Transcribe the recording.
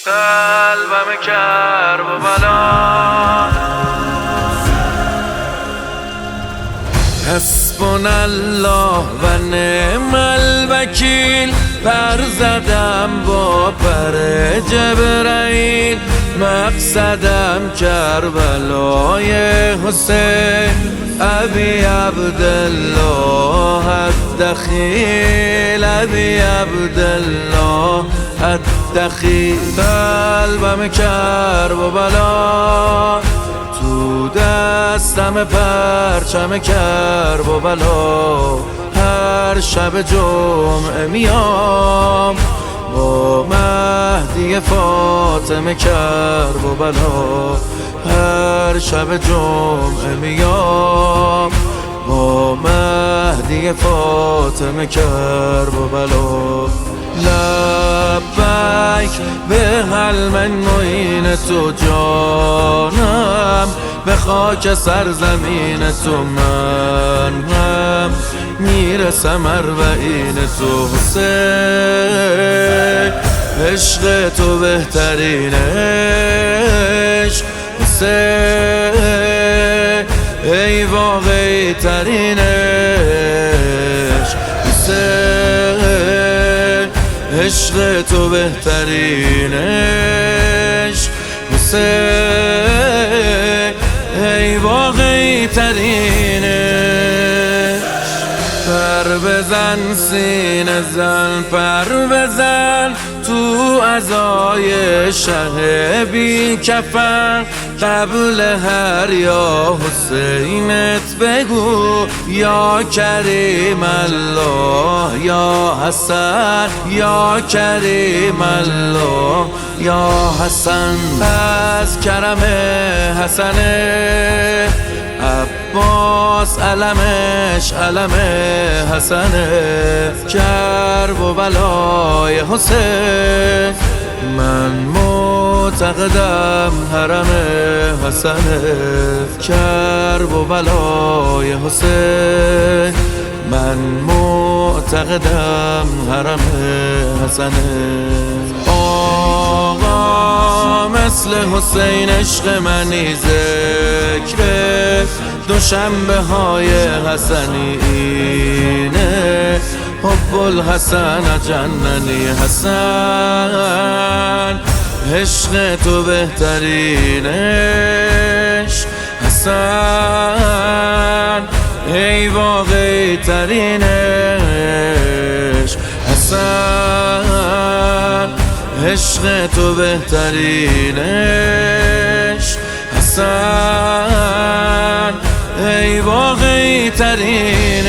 قلبم کرب و بلا حسبنا الله و نعم الوکیل پر زدم با پر جبرائیل مقصدم کربلای حسین ابی عبدالله الدخیل ابی عبدالله الدخیل قلبم کرب و بلا تو دستم پرچم کرب و بلا هر شب جمعه میام با مهدی فاطمه کرب و بلا هر شب جمعه میام با مهدی فاطمه کرب و بلا لبیک به حل من معین تو جانم به خاک سرزمین تو من هم میرسم اربعین تو حسین عشق تو بهترین عشق حسین ای واقعی ترین عشق حسین عشق تو بهترین عشق حسین ای واقعی ترین عشق پر بزن سینه زن پر بزن تو عزای شه بی کفن قبل هر یا حسینت بگو یا کریم الله یا حسن یا کریم الله یا حسن از کرم حسن عباس علمش علم حسن کرب و بلای حسین من معتقدم حرم حسن کرب و بلای حسین من معتقدم حرم حسن آقا مثل حسین عشق منی ذکر دوشنبه های حسنی اینه حب الحسن جننی حسن عشق تو بهترین عشق حسن ای واقعی ترین عشق حسن عشق تو بهترین عشق حسن ای واقعی ترین